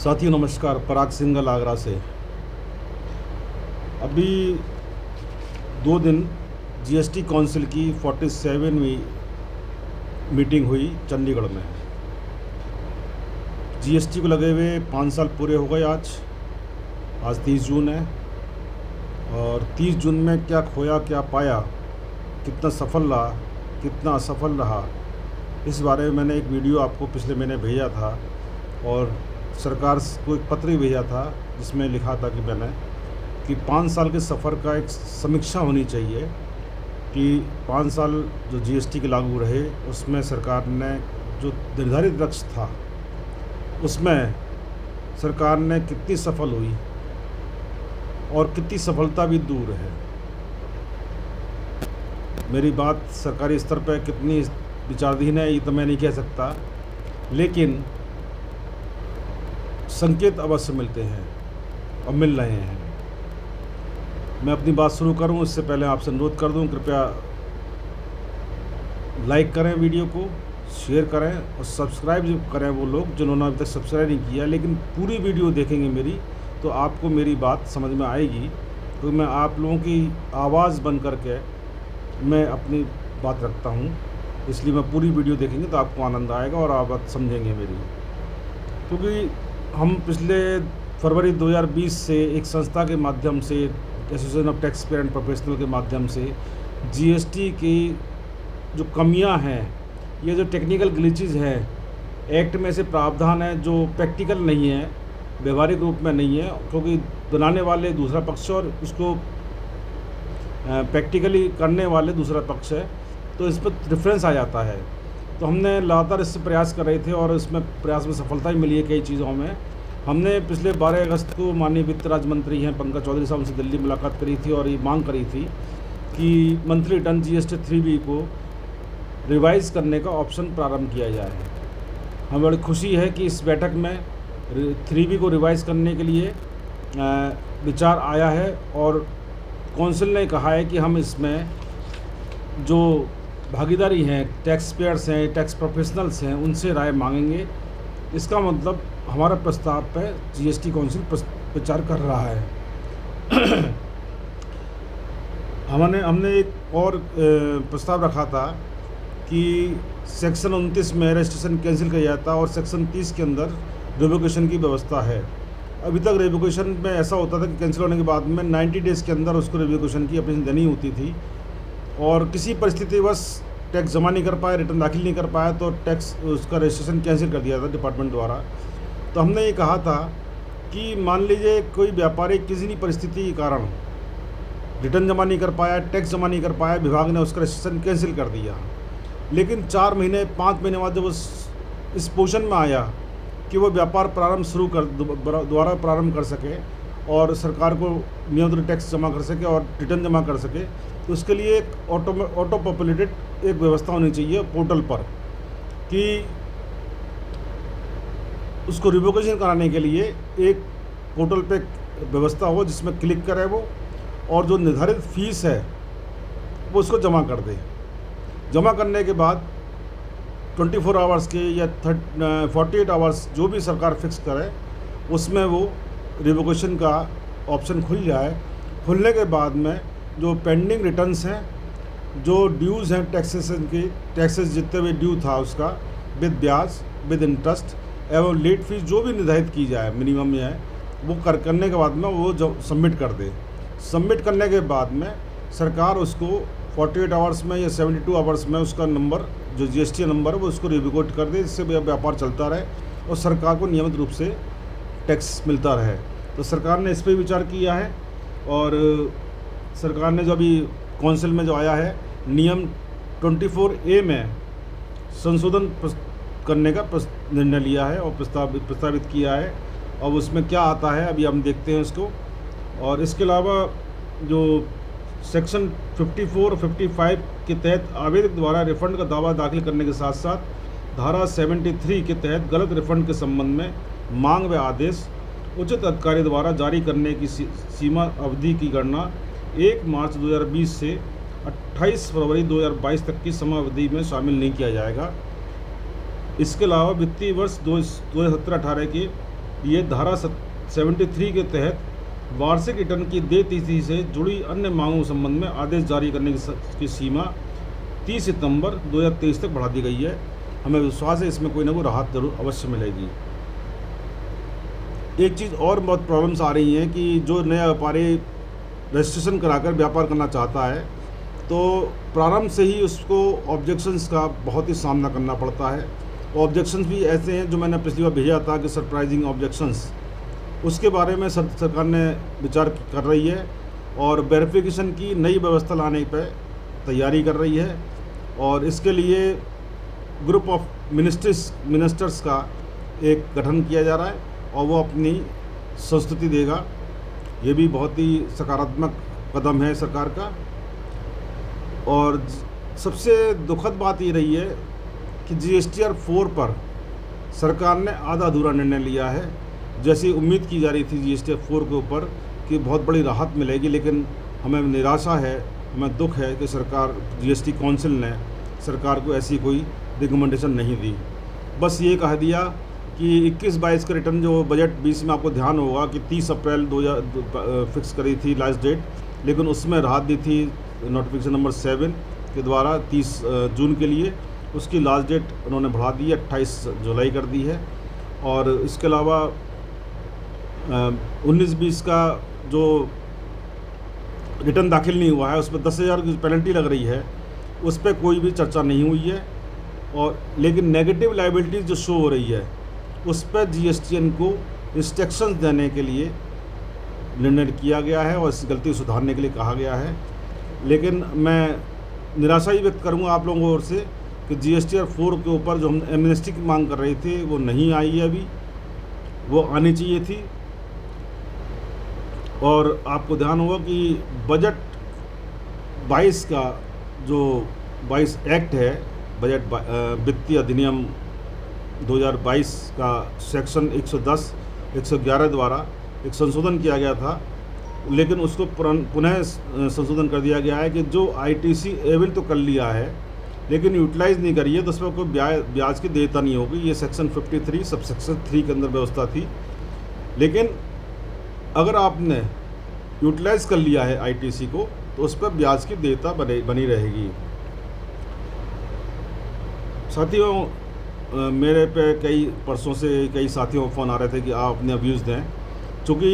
साथियों नमस्कार। पराग सिंघल आगरा से। अभी 2 दिन जीएसटी काउंसिल की 47वीं मीटिंग हुई चंडीगढ़ में। जीएसटी को लगे हुए 5 साल पूरे हो गए। आज 30 जून है और 30 जून में क्या खोया क्या पाया, कितना सफल रहा कितना असफल रहा, इस बारे में मैंने एक वीडियो आपको पिछले महीने भेजा था और सरकार को एक पत्र भी भेजा था जिसमें लिखा था कि 5 साल के सफ़र का एक समीक्षा होनी चाहिए कि 5 साल जो जीएसटी के लागू रहे उसमें सरकार ने जो निर्धारित लक्ष्य था उसमें सरकार ने कितनी सफल हुई और कितनी सफलता भी दूर है। मेरी बात सरकारी स्तर पर कितनी विचाराधीन है ये तो मैं नहीं कह सकता, लेकिन संकेत अवश्य मिलते हैं और मिल रहे हैं। मैं अपनी बात शुरू करूं उससे पहले आपसे अनुरोध कर दूं, कृपया लाइक करें, वीडियो को शेयर करें और सब्सक्राइब करें वो लोग जिन्होंने अभी तक सब्सक्राइब नहीं किया। लेकिन पूरी वीडियो देखेंगे मेरी तो आपको मेरी बात समझ में आएगी, तो मैं आप लोगों की आवाज़ बन करके मैं अपनी बात रखता हूं, इसलिए मैं पूरी वीडियो देखेंगे तो आपको आनंद आएगा और आप बात समझेंगे मेरी। क्योंकि हम पिछले फरवरी 2020 से एक संस्था के माध्यम से, association of tax payer and professional के माध्यम से जीएसटी की जो कमियां हैं, ये जो टेक्निकल ग्लिचेस हैं एक्ट में से प्रावधान है जो प्रैक्टिकल नहीं है, व्यवहारिक रूप में नहीं है, क्योंकि बनाने वाले दूसरा पक्ष और उसको प्रैक्टिकली करने वाले दूसरा पक्ष है, तो इस पर डिफरेंस आ जाता है। तो हमने लगातार इससे प्रयास कर रहे थे और इसमें प्रयास में सफलता भी मिली है कई चीज़ों में। हमने पिछले 12 अगस्त को माननीय वित्त राज्य मंत्री हैं पंकज चौधरी साहब से दिल्ली मुलाकात करी थी और ये मांग करी थी कि मंथली रिटर्न जीएसटी 3B को रिवाइज़ करने का ऑप्शन प्रारंभ किया जाए। हमें बड़ी खुशी है कि इस बैठक में 3B को रिवाइज़ करने के लिए विचार आया है और कौंसिल ने कहा है कि हम इसमें जो भागीदारी हैं, टैक्स पेयर्स हैं, टैक्स प्रोफेशनल्स हैं, उनसे राय मांगेंगे। इसका मतलब हमारा प्रस्ताव पे जीएसटी काउंसिल विचार कर रहा है। हमने एक और प्रस्ताव रखा था कि सेक्शन 29 में रजिस्ट्रेशन कैंसिल किया जाता और सेक्शन 30 के अंदर रिवोकेशन की व्यवस्था है। अभी तक रिवोकेशन में ऐसा होता था कि कैंसिल होने के बाद में 90 डेज़ के अंदर उसको रिवोकेशन की अपनी देनी होती थी और किसी परिस्थितिवश टैक्स जमा नहीं कर पाया, रिटर्न दाखिल नहीं कर पाया तो टैक्स उसका रजिस्ट्रेशन कैंसिल कर दिया था डिपार्टमेंट द्वारा। तो हमने ये कहा था कि मान लीजिए कोई व्यापारी किसी भी परिस्थिति के कारण रिटर्न जमा नहीं कर पाया, टैक्स जमा नहीं कर पाया, विभाग ने उसका रजिस्ट्रेशन कैंसिल कर दिया, लेकिन 4 महीने 5 महीने बाद जब वो इस पोजीशन में आया कि वो व्यापार दोबारा प्रारंभ कर सके और सरकार को नियमित टैक्स जमा कर सके और रिटर्न जमा कर सके, तो उसके लिए एक ऑटो पॉपुलेटेड एक व्यवस्था होनी चाहिए पोर्टल पर कि उसको रिवोकेशन कराने के लिए एक पोर्टल पे व्यवस्था हो जिसमें क्लिक करे वो और जो निर्धारित फीस है वो उसको जमा कर दे। जमा करने के बाद 24 आवर्स के या 48 आवर्स जो भी सरकार फिक्स करे उसमें वो रिवोकेशन का ऑप्शन खुल जाए। खुलने के बाद में जो पेंडिंग रिटर्न्स हैं, जो ड्यूज़ हैं टैक्सेशन की, टैक्सेस जितने भी ड्यू था उसका विद ब्याज विद इंटरेस्ट एवं लेट फीस जो भी निर्धारित की जाए मिनिमम में है, वो करने के बाद में वो जो सबमिट कर दे। सबमिट करने के बाद में सरकार उसको 48 आवर्स में या 72 आवर्स में उसका नंबर जो जीएसटी नंबर है वो उसको रिवोकेट कर दे, जिससे व्यापार चलता रहे और सरकार को नियमित रूप से टैक्स मिलता रहे। तो सरकार ने इस पर विचार किया है और सरकार ने जो अभी काउंसिल में जो आया है नियम 24A में संशोधन करने का निर्णय लिया है और प्रस्तावित किया है। अब उसमें क्या आता है अभी हम देखते हैं उसको। और इसके अलावा जो सेक्शन 54 और 55 के तहत आवेदक द्वारा रिफंड का दावा दाखिल करने के साथ साथ धारा 73 के तहत गलत रिफंड के संबंध में मांग व आदेश उचित अधिकारी द्वारा जारी करने की सीमा अवधि की गणना 1 मार्च 2020 से 28 फरवरी 2022 तक की समय अवधि में शामिल नहीं किया जाएगा। इसके अलावा वित्तीय वर्ष 2017-18 के ये धारा 73 के तहत वार्षिक रिटर्न की देय तिथि से जुड़ी अन्य मांगों के संबंध में आदेश जारी करने की सीमा 30 सितंबर 2023 तक बढ़ा दी गई है। हमें विश्वास है इसमें कोई ना कोई राहत जरूर अवश्य मिलेगी। एक चीज़ और बहुत प्रॉब्लम्स आ रही हैं कि जो नया व्यापारी रजिस्ट्रेशन कराकर व्यापार करना चाहता है तो प्रारंभ से ही उसको ऑब्जेक्शंस का बहुत ही सामना करना पड़ता है। ऑब्जेक्शंस भी ऐसे हैं जो मैंने पिछली बार भेजा था कि सरप्राइजिंग ऑब्जेक्शंस, उसके बारे में सरकार ने विचार कर रही है और वेरिफिकेशन की नई व्यवस्था लाने पर तैयारी कर रही है। और इसके लिए ग्रुप ऑफ मिनिस्टर्स का एक गठन किया जा रहा है और वो अपनी संस्तुति देगा। ये भी बहुत ही सकारात्मक कदम है सरकार का। और सबसे दुखद बात ये रही है कि GSTR 4 पर सरकार ने आधा अधूरा निर्णय लिया है। जैसी उम्मीद की जा रही थी GSTR 4 के ऊपर कि बहुत बड़ी राहत मिलेगी, लेकिन हमें निराशा है, हमें दुख है कि सरकार GST काउंसिल ने सरकार को ऐसी कोई रिकमेंडेशन नहीं दी। बस ये कह दिया कि 21-22 का रिटर्न जो बजट 20 में आपको ध्यान होगा कि 30 अप्रैल 2000 फिक्स करी थी लास्ट डेट, लेकिन उसमें राहत दी थी नोटिफिकेशन नंबर 7 के द्वारा 30 जून के लिए। उसकी लास्ट डेट उन्होंने बढ़ा दी है, 28 जुलाई कर दी है। और इसके अलावा 19-20 का जो रिटर्न दाखिल नहीं हुआ है उस पर 10,000 की पेनल्टी लग रही है, उस पर कोई भी चर्चा नहीं हुई है। और लेकिन नेगेटिव लायबिलिटीज़ जो शो हो रही है उस पर GSTN को इंस्ट्रक्शंस देने के लिए निर्णय किया गया है और इस गलती को सुधारने के लिए कहा गया है। लेकिन मैं निराशा ही व्यक्त करूंगा आप लोगों की ओर से कि GSTR 4 के ऊपर जो हम एमनेस्टी की मांग कर रहे थे वो नहीं आई है, अभी वो आनी चाहिए थी। और आपको ध्यान होगा कि बजट 22 का जो 22 एक्ट है, बजट वित्तीय अधिनियम 2022 का सेक्शन 110, 111 द्वारा एक संशोधन किया गया था, लेकिन उसको पुनः संशोधन कर दिया गया है कि जो ITC एबल तो कर लिया है लेकिन यूटिलाइज़ नहीं करी है तो उसमें कोई ब्याज की देयता नहीं होगी। ये सेक्शन 53 सबसेक्शन 3 के अंदर व्यवस्था थी। लेकिन अगर आपने यूटिलाइज़ कर लिया है ITC को तो उस पर ब्याज की देयता बनी रहेगी। साथियों, मेरे पे परसों से कई साथियों को फ़ोन आ रहे थे कि आप अपने व्यूज़ दें। चूँकि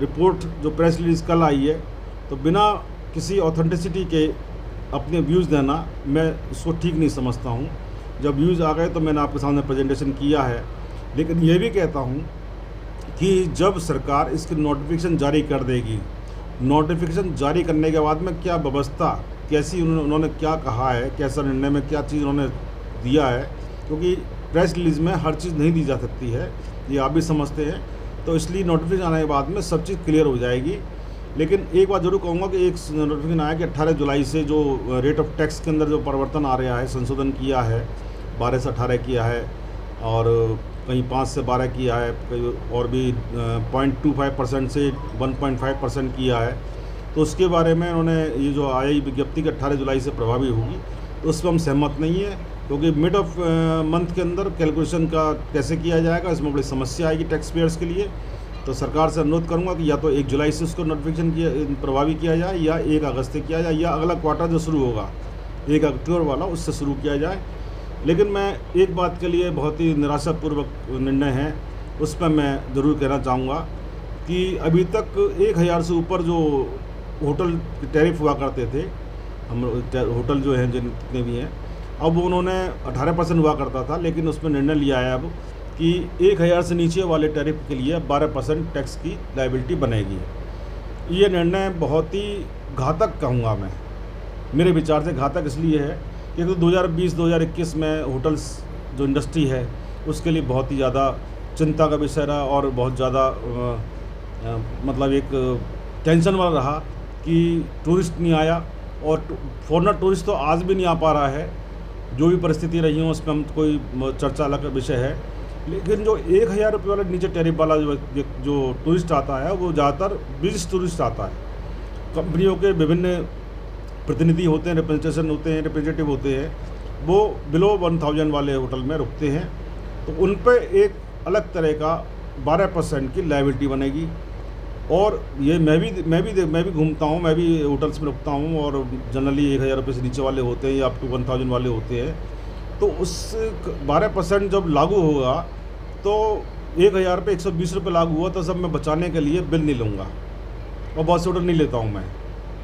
रिपोर्ट जो प्रेस रिलीज़ कल आई है तो बिना किसी ऑथेंटिसिटी के अपने व्यूज़ देना मैं उसको ठीक नहीं समझता हूँ। जब व्यूज़ आ गए तो मैंने आपके सामने प्रेजेंटेशन किया है, लेकिन ये भी कहता हूँ कि जब सरकार इसकी नोटिफिकेशन जारी कर देगी, नोटिफिकेशन जारी करने के बाद में क्या व्यवस्था, कैसी उन्होंने क्या कहा है, कैसा निर्णय में क्या चीज़ उन्होंने दिया है, क्योंकि प्रेस रिलीज़ में हर चीज़ नहीं दी जा सकती है, ये आप भी समझते हैं। तो इसलिए नोटिफिकेशन आने के बाद में सब चीज़ क्लियर हो जाएगी। लेकिन एक बात जरूर कहूँगा कि एक नोटिफिकेशन आया कि 18 जुलाई से जो रेट ऑफ टैक्स के अंदर जो परिवर्तन आ रहा है, संशोधन किया है, 12 से 18 किया है और कहीं 5 से 12 किया है, कहीं और भी 0.25% से 1.5% किया है। तो उसके बारे में उन्होंने ये जो आई विज्ञप्ति कि 18 जुलाई से प्रभावी होगी, तो उस पर हम सहमत नहीं है, क्योंकि मिड ऑफ मंथ के अंदर कैलकुलेशन का कैसे किया जाएगा, इसमें बड़ी समस्या आएगी टैक्स पेयर्स के लिए। तो सरकार से अनुरोध करूंगा कि या तो 1 जुलाई से उसको नोटिफिकेशन प्रभावी किया जाए या 1 अगस्त से किया जाए, या अगला क्वार्टर जो शुरू होगा 1 अक्टूबर वाला उससे शुरू किया जाए। लेकिन मैं एक बात के लिए बहुत ही निराशापूर्वक निर्णय है, उस पर मैं ज़रूर कहना चाहूँगा कि अभी तक 1000 से ऊपर जो होटल टैरिफ हुआ करते थे, हम होटल जो हैं जितने भी हैं, अब उन्होंने 18% हुआ करता था, लेकिन उसमें निर्णय लिया है अब कि 1000 से नीचे वाले टैरिफ के लिए 12% टैक्स की लायबिलिटी बनेगी। ये निर्णय बहुत ही घातक कहूँगा मैं, मेरे विचार से घातक इसलिए है क्योंकि 2020-2021 में होटल्स जो इंडस्ट्री है उसके लिए बहुत ही ज़्यादा चिंता का विषय रहा और बहुत ज़्यादा मतलब एक टेंशन वाला रहा कि टूरिस्ट नहीं आया, और फॉरेनर टूरिस्ट तो आज भी नहीं आ पा रहा है। जो भी परिस्थिति रही हो उस पर हम कोई चर्चा अलग विषय है, लेकिन जो 1000 रुपये वाला नीचे टैरिफ वाला जो टूरिस्ट आता है वो ज़्यादातर बिजनेस टूरिस्ट आता है। कंपनियों के विभिन्न प्रतिनिधि होते हैं, रिप्रेजेंटेटिव होते हैं, वो बिलो 1000 वाले होटल में रुकते हैं, तो उन पर एक अलग तरह का 12% की लायबिलिटी बनेगी। और ये मैं भी घूमता हूँ, मैं भी होटल्स में रुकता हूँ, और जनरली 1000 रुपये से नीचे वाले होते हैं या अप टू 1000 वाले होते हैं। तो उस 12% जब लागू होगा तो 1000 पे 120 रुपये लागू हुआ, तो सब मैं बचाने के लिए बिल नहीं लूँगा, और बहुत से ऑर्डर नहीं लेता हूँ।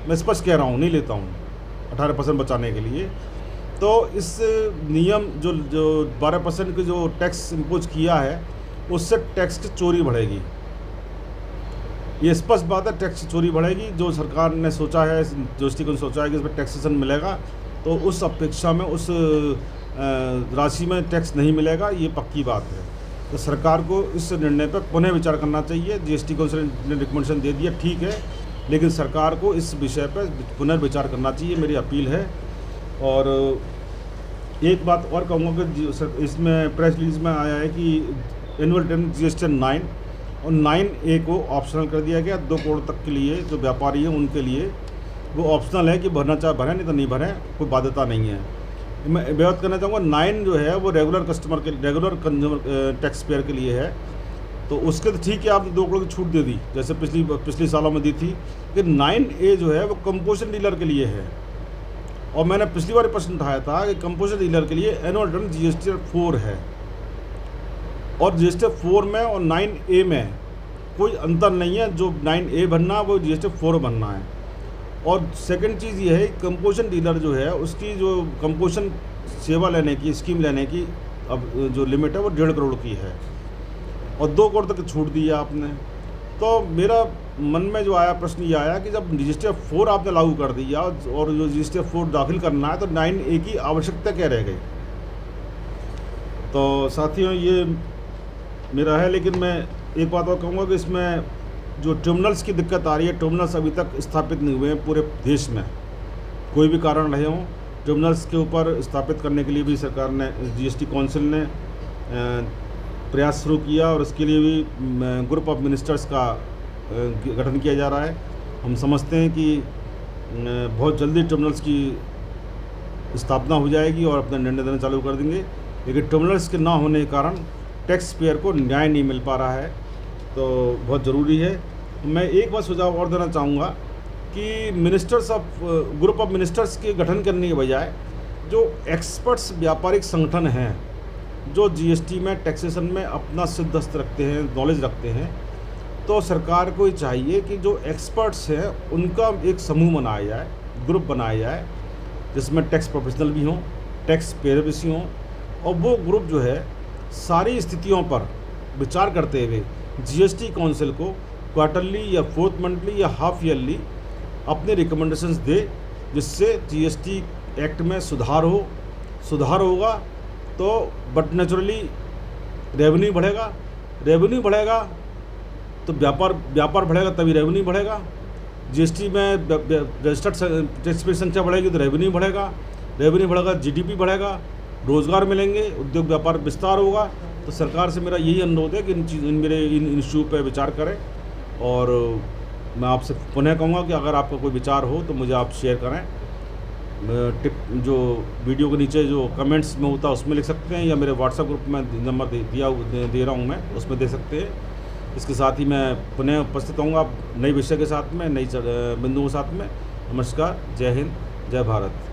मैं स्पष्ट कह रहा हूँ, नहीं लेता हूँ 18% बचाने के लिए। तो इस नियम जो 12% की जो टैक्स इम्पोज किया है, उससे टैक्स की चोरी बढ़ेगी। ये स्पष्ट बात है, टैक्स की चोरी बढ़ेगी। जो सरकार ने सोचा है, जो दृष्टिकोण सोचा है कि इसमें टैक्सेशन मिलेगा, तो उस अपेक्षा में उस राशि में टैक्स नहीं मिलेगा, ये पक्की बात है। तो सरकार को इस निर्णय पर पुनः विचार करना चाहिए। जीएसटी काउंसिल ने रिकमेंडेशन दे दिया, ठीक है, लेकिन सरकार को इस विषय पर पुनर्विचार करना चाहिए, मेरी अपील है। और एक बात और कहूँगा कि इसमें प्रेस रिलीज में आया है कि एनुअल रिटर्न जीएसटी 9 और 9A को ऑप्शनल कर दिया गया। 2 करोड़ तक के लिए जो व्यापारी हैं उनके लिए वो ऑप्शनल है कि भरना चाहे भरें, नहीं तो नहीं भरें, कोई बाध्यता नहीं है। मैं बात करना चाहूँगा 9 जो है वो रेगुलर कंज्यूमर टैक्स पेयर के लिए है। तो उसके तो ठीक है, आपने 2 करोड़ की छूट दे दी, जैसे पिछली सालों में दी थी। कि 9A जो है वो कंपोजिशन डीलर के लिए है। और मैंने पिछली बार प्रश्न उठाया था कि कंपोजिशन डीलर के लिए एनुअल रिटर्न जीएसटी 4 है, और जीएसटी 4 में और 9A में कोई अंतर नहीं है। जो 9A भरना वो जीएसटी 4 भरना है। और सेकंड चीज़ ये है, कंपोजिशन डीलर जो है उसकी जो कंपोजिशन सेवा लेने की स्कीम लेने की अब जो लिमिट है वो 1.5 करोड़ की है, और 2 करोड़ तक छूट दी है आपने। तो मेरा मन में जो आया प्रश्न ये आया कि जब जीएसटी 4 आपने लागू कर दिया और जो जीएसटी 4 दाखिल करना है, तो 9A की आवश्यकता क्या रह गई। तो साथियों, ये मेरा है। लेकिन मैं एक बात और कहूँगा कि इसमें जो टर्मिनल्स की दिक्कत आ रही है, टर्मिनल्स अभी तक स्थापित नहीं हुए हैं पूरे देश में, कोई भी कारण रहे हों। टर्मिनल्स के ऊपर स्थापित करने के लिए भी सरकार ने, जीएसटी काउंसिल ने प्रयास शुरू किया, और इसके लिए भी ग्रुप ऑफ मिनिस्टर्स का गठन किया जा रहा है। हम समझते हैं कि बहुत जल्दी टर्मिनल्स की स्थापना हो जाएगी और अपना निर्णय देना चालू कर देंगे। लेकिन टर्मिनल्स के ना होने के कारण टैक्स पेयर को न्याय नहीं मिल पा रहा है, तो बहुत ज़रूरी है। मैं एक बात सुझाव और देना चाहूँगा कि ग्रुप ऑफ मिनिस्टर्स के गठन करने के बजाय जो एक्सपर्ट्स व्यापारिक संगठन हैं, जो जीएसटी में टैक्सेशन में अपना सिद्धहस्त रखते हैं, नॉलेज रखते हैं, तो सरकार को चाहिए कि जो एक्सपर्ट्स हैं उनका एक समूह बनाया जाए, ग्रुप बनाया जाए, जिसमें टैक्स प्रोफेशनल भी हों, टैक्स पेयर भी हों, और वो ग्रुप जो है सारी स्थितियों पर विचार करते हुए जीएसटी काउंसिल को क्वार्टरली या 4th मंथली या हाफ ईयरली अपने रिकमेंडेशंस दे, जिससे जीएसटी एक्ट में सुधार होगा तो बट नेचुरली रेवेन्यू बढ़ेगा तो व्यापार बढ़ेगा, तभी रेवेन्यू बढ़ेगा। जीएसटी में रजिस्टर्ड टैक्स पेयर संख्या बढ़ेगी तो रेवेन्यू बढ़ेगा, जीडीपी बढ़ेगा, रोज़गार मिलेंगे, उद्योग व्यापार विस्तार होगा। तो सरकार से मेरा यही अनुरोध है कि इन इशू पर विचार करें। और मैं आपसे पुनः कहूँगा कि अगर आपका कोई विचार हो तो मुझे आप शेयर करें। जो वीडियो के नीचे जो कमेंट्स में होता है उसमें लिख सकते हैं, या मेरे व्हाट्सएप ग्रुप में नंबर दे रहा हूँ मैं, उसमें दे सकते हैं। इसके साथ ही मैं पुनः उपस्थित होऊंगा नई विषय के साथ में, नई बिंदुओं के साथ में। नमस्कार, जय हिंद, जय भारत।